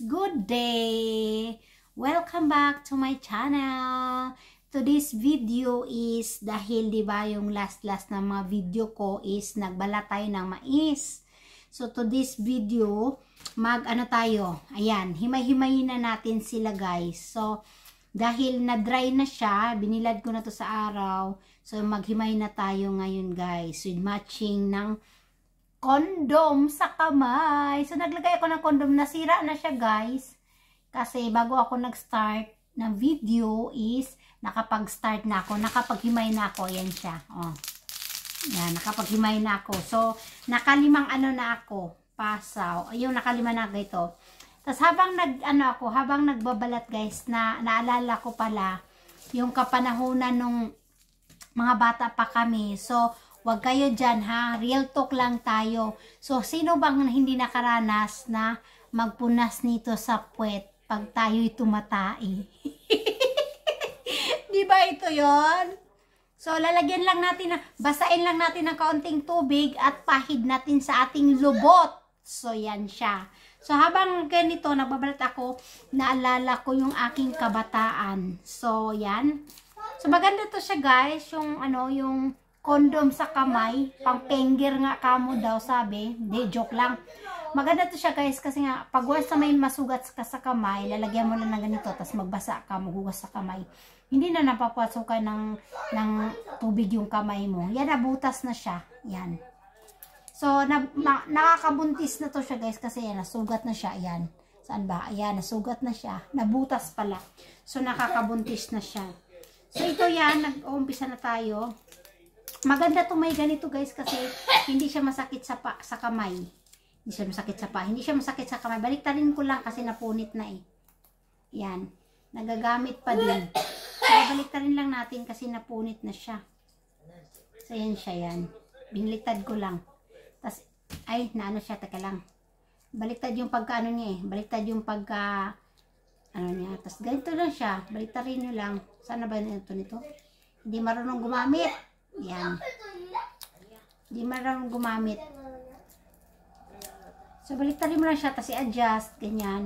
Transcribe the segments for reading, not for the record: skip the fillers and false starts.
good day! Welcome back to my channel. Today's video is dahil diba yung last na mga video ko is nagbala tayo ng mais. So today's video, tayo, ayan, himay-himayin na natin sila guys. So dahil na-dry na siya, binilad ko na to sa araw. So maghimay na tayo ngayon guys. With matching ng kondom sa kamay. So naglagay ako ng kondom, nasira na siya guys. Kasi bago ako nag-start ng video is nakapag-start na ako, nakapaghimay na ako. Yan siya. Oh. Yan, nakapaghimay na ako. So nakalimang na ako, pasaw. Ayun, nakalima na ako ito. Tapos habang habang nagbabalat guys, naalala ko pala yung kapanahunan nung mga bata pa kami. So wag kayo dyan ha, real talk lang tayo. So sino bang hindi nakaranas na magpunas nito sa puwet pag tayo'y tumatai? Di ba ito yon? So lalagyan lang natin, basain lang natin ng kaunting tubig at pahid natin sa ating lubot. So yan siya. So habang ganito nagbabalat ako, naalala ko yung aking kabataan. So yan. So maganda to siya guys, yung yung kondom sa kamay, pang finger nga kamo daw sabi. Hindi, joke lang. Maganda to siya guys kasi nga pag once na may masugat ka sa kamay, lalagyan mo lang ng ganito tapos magbasa ka, maghugas sa kamay. Hindi na napapasukan ng tubig yung kamay mo. Yan, nabutas na siya. Yan. So nakakabuntis na to siya guys kasi yan, nasugat na siya. Yan. Saan ba? Ayan, nasugat na siya. Nabutas pala. So nakakabuntis na siya. So ito yan, nag-uumpisa na tayo. Maganda to may ganito guys kasi hindi siya masakit sa kamay. Hindi siya masakit sa pa. Hindi siya masakit sa kamay. Baliktarin ko lang kasi napunit na eh. Yan. Nagagamit pa din. So baliktarin lang natin kasi napunit na siya. So yan siya yan. Biniliktad ko lang. Tas ay naano siya, teka lang. Baliktad yung pagka niya eh. Baliktad yung pagka niya. Tas ganito lang siya. Baliktarin niyo lang. Sana ba nito? Hindi marunong gumamit. Yan. Hindi marunong gumamit. So baliktarin mo lang siya, tapos i-adjust, ganyan.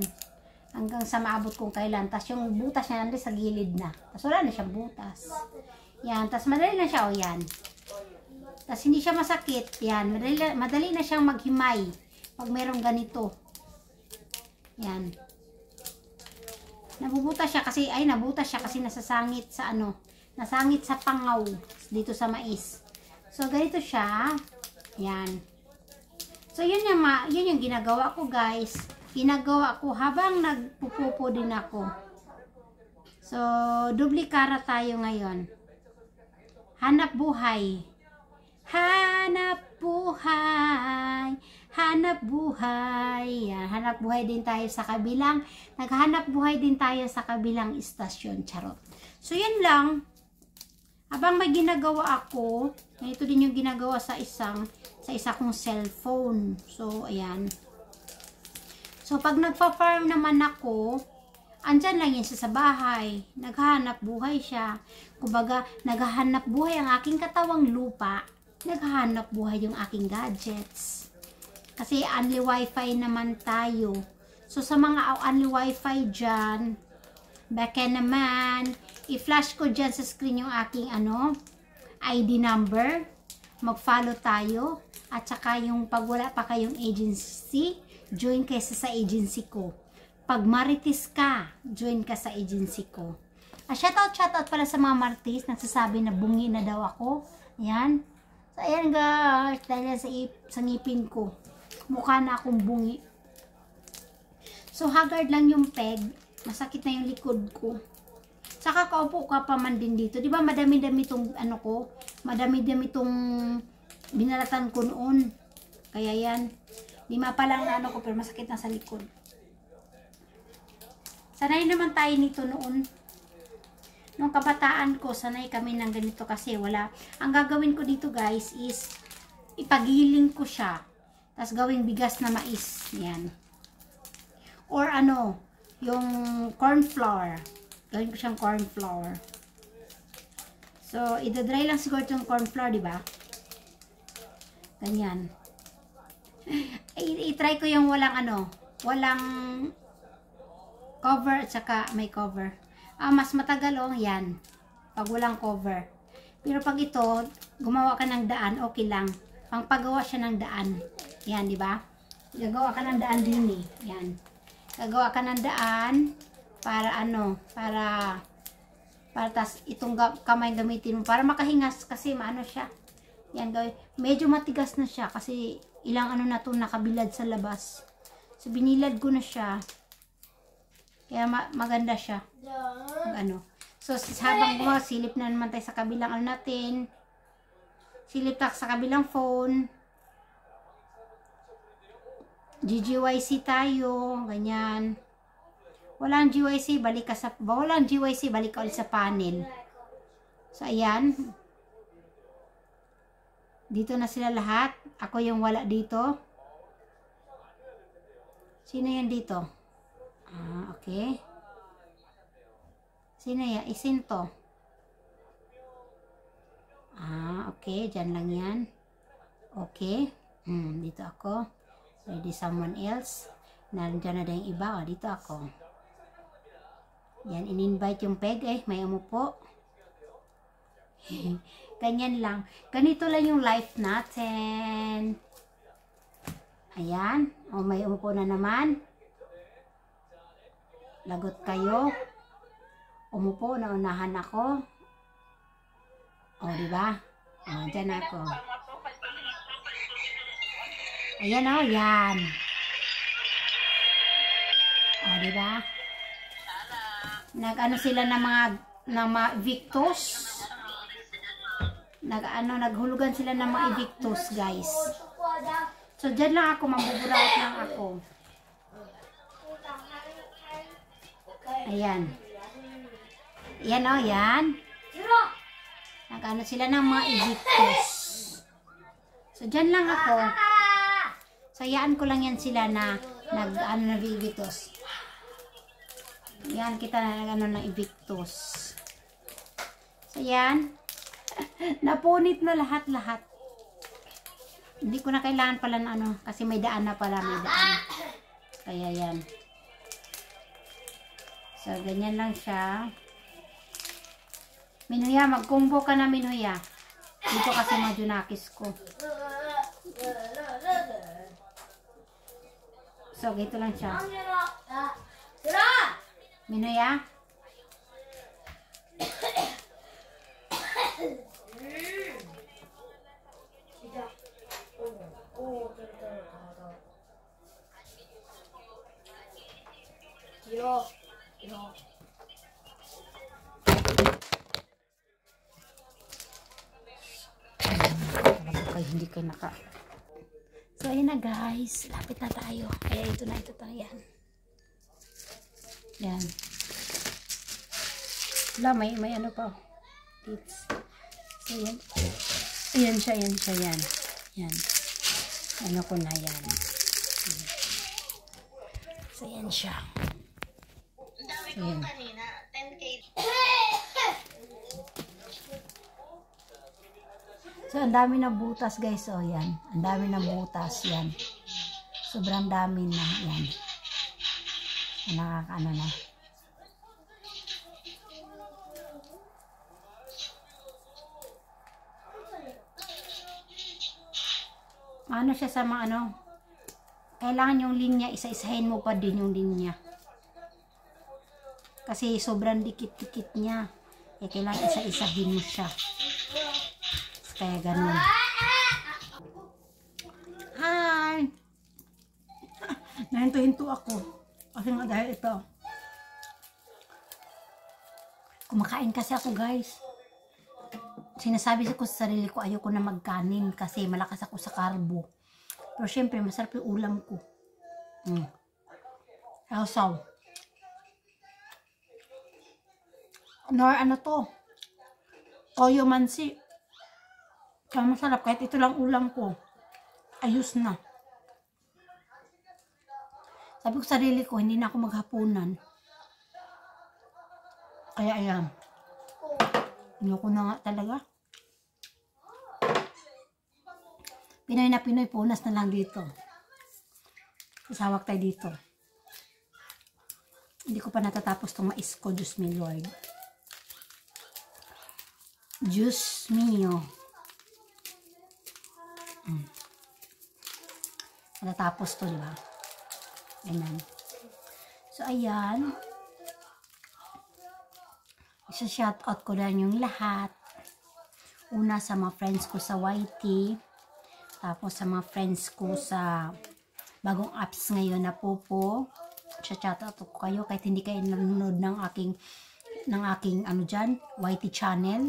Hanggang sa maabot kung kailan. Tapos yung butas niya nandun sa gilid na. Tapos wala na siyang butas. Yan. Tapos madali na siya, o yan. Tapos hindi siya masakit. Yan. Madali na siyang maghimay. Pag merong ganito. Yan. Nabubutas siya kasi, nabutas siya kasi nasasangit sa nasangit sa pangaw dito sa mais. So ganito siya. Yan. So yun yung ginagawa ko guys. Ginagawa ko habang nagpupupo din ako. So dubli kara tayo ngayon. Hanap buhay. Hanap buhay. Hanap buhay. Yan. Hanap buhay din tayo sa kabilang. Naghanap buhay din tayo sa kabilang istasyon. Charot. So yan lang. Habang may ginagawa ako, ito din yung ginagawa sa isa kong cellphone. So, ayan. So, pag nagpa-farm naman ako, andyan lang yan siya sa bahay. Naghahanap buhay siya. Kumbaga, naghahanap buhay ang aking katawang lupa. Naghahanap buhay yung aking gadgets. Kasi only wifi naman tayo. So, sa mga only wifi dyan, baka naman, i-flash ko dyan sa screen yung aking ID number. Mag-follow tayo. At saka yung pag wala pa kayong agency, join kayo sa agency ko. Pag marites ka, join ka sa agency ko. Shoutout pala sa mga marites. Nagsasabi na bungi na daw ako. Ayan. So ayan guys, dahil sa ngipin ko, mukha na akong bungi. So haggard lang yung peg. Masakit na yung likod ko. Saka kaupo ka pa man din dito. Di ba madami-dami itong madami-dami itong binalatan ko noon. Kaya yan. Lima pa lang na ko pero masakit na sa likod. Sanay naman tayo nito noon. Nung kabataan ko, sanay kami ng ganito kasi wala. Ang gagawin ko dito guys is ipagiling ko siya. Tapos gawing bigas na mais. Yan. Or yung corn flour. Gawin ko siyang corn flour. So, idadry lang siguro yung corn flour, di ba? Ganyan. I-try ko yung walang Cover at saka may cover. Mas matagal oh, yan. Pag walang cover. Pero pag ito, gumawa ka ng daan, okay lang. Paggawa siya ng daan. Yan, di ba? Gagawa ka ng daan din eh. Yan. Gagawa ka ng daan para ano, para tas itong kamay gamitin mo para makahingas kasi maano siya. Yan, gawin. Medyo matigas na siya kasi ilang ano na to nakabilad sa labas. So binilad ko na siya. Kaya maganda siya. Ano. So habang silip na naman tayo sa kabilang ano natin. Silip tayo sa kabilang phone. GGYC tayo, ganyan. Walang GYC, balik ka ulit sa panel. So ayan. Dito na sila lahat. Ako yung wala dito. Sino yan dito? Okay. Sino yan? Isin to. Okay. Diyan lang yan. Okay. Dito ako. Ready someone else. Nandiyan na din yung iba. Dito ako. Yan. In-invite yung peg. May umupo. Ganyan lang. Ganito lang yung life natin. Ayan. May umupo na naman. Lagot kayo. Umupo, naunahan ako. Diba? Dyan ako. Ayan yan. Diba? Nag-ano sila ng mga evictus. Naghulugan sila ng mga evictus, guys. So, dyan lang ako, mabuburawat lang ako. Ayan. Yan yan. Nag-ano sila ng mga evictus. So, dyan lang ako. Sayaan ko lang yan sila na nag-ano na evictus. Yan, kita na nag-ano ng evictus. So, yan. Napunit na lahat-lahat. Hindi ko na kailangan pala na ano, kasi may daan na pala, may daan. Kaya yan. So, ganyan lang siya. Minuya, mag-combo ka na, Minuya. Dito kasi medyo nakis ko. So, ganito lang siya. Minuya? Hindi kayo naka. So ayun na guys, lapit na tayo. Kaya ito na, yan. Yan. Wala, may ano pa. It's, so yan. Ayan siya. Yan. Ano ko na yan. So yan siya. So yan. So, ang dami na butas guys. O, yan. Ang dami na butas. Yan. Sobrang dami na. Yan. Nakakaano na. Ano siya sa mga ano. Kailangan yung linya, isa-isahin mo pa din yung linya. Kasi sobrang dikit-dikit niya. Kailangan isa-isahin mo siya. Kaya ganun. Hi! Nahinto-hinto ako. Kasi nga dahil ito. Kumakain kasi ako guys. Sinasabi ko sa sarili ko ayoko na magkanin kasi malakas ako sa karbo. Pero syempre masarap yung ulam ko. Sausaw. Nor ano to? Toyo mansi. Kaya masarap, kahit ito lang ulam ko. Ayos na. Sabi ko sa sarili ko, hindi na ako maghapunan. Kaya ayan. Ayoko na nga talaga. Pinoy na Pinoy, punas na lang dito. Sasawak tayo dito. Hindi ko pa natatapos tong mais ko. Diyos me Lord. Diyos mio. Natatapos to, diba? Ayan. So, ayan. Isa-shoutout ko lang yung lahat. Una sa mga friends ko sa YT. Tapos sa mga friends ko sa bagong apps ngayon na Popo. Shoutout ko kayo kahit hindi kayo nanonood ng aking ano dyan, YT channel.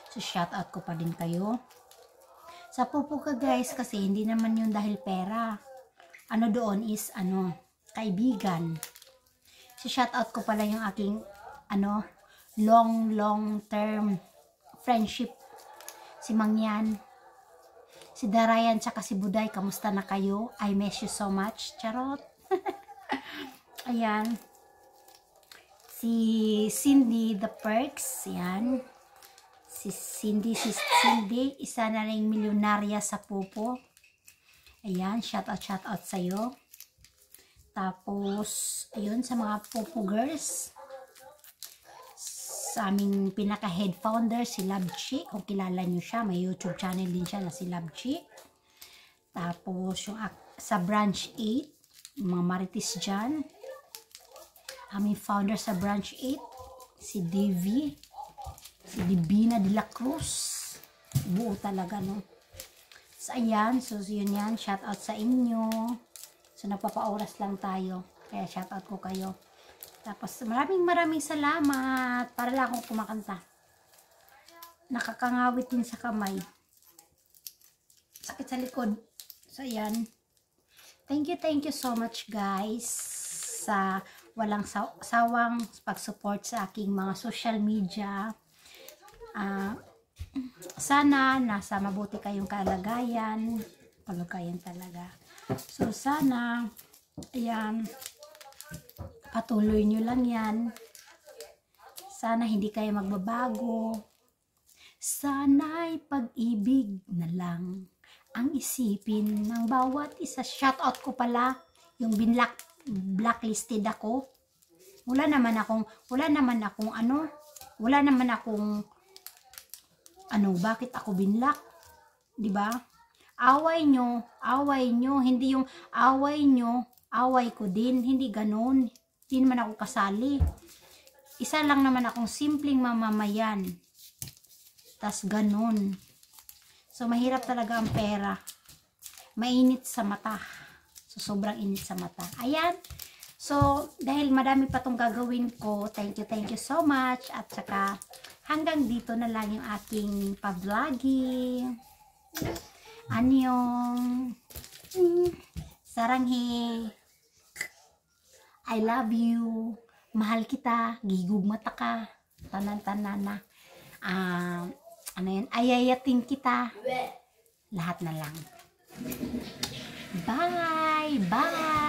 So, shoutout ko pa din kayo. Sa Popo ka guys, kasi hindi naman yun dahil pera. Ano doon is, kaibigan. So, shoutout ko pala yung aking, long term friendship. Si Mangyan, si Darayan, tsaka si Buday, kamusta na kayo? I miss you so much. Charot. Ayan. Si Cindy the Perks. Ayan. Si Cindy, isa na ring milyonarya sa Popo. Ayan, shoutout sa'yo. Tapos, ayun, sa mga Popo girls. Sa aming pinaka-head founder, si Labchi. Kung kilala nyo siya, may YouTube channel din siya na si Labchi. Tapos, yung sa branch 8, mga marites dyan. Aming founder sa branch 8, si Devi. Si Divina de la Cruz. Buo talaga, no? So, ayan. So, yun yan. Shout out sa inyo. So, napapa-oras lang tayo. Kaya, shout out ko kayo. Tapos, maraming salamat. Para lang akong kumakanta. Nakakangawit din sa kamay. Sakit sa likod. So, ayan. Thank you so much, guys. Sa walang sawang pag-support sa aking mga social media. Sana nasa mabuti kayong kalagayan talaga. So sana ayan, patuloy nyo lang yan. Sana hindi kayo magbabago. Sana'y pag-ibig na lang ang isipin ng bawat isa. Shoutout ko pala yung blacklisted ako. Wala naman akong bakit ako binlock? 'Di ba? Away nyo, hindi yung away nyo, away ko din, hindi ganoon. Hindi naman ako kasali. Isa lang naman akong simpleng mamamayan. Tas ganoon. So mahirap talaga ang pera. Mainit sa mata. So sobrang init sa mata. Ayan. So, dahil madami pa tong gagawin ko, thank you so much. At saka, hanggang dito na lang yung aking pa-vlogging. Annyeong. Saranghe. I love you. Mahal kita. Gigugmata ka. Tanan-tanan na. Ayayatin kita. Lahat na lang. Bye! Bye!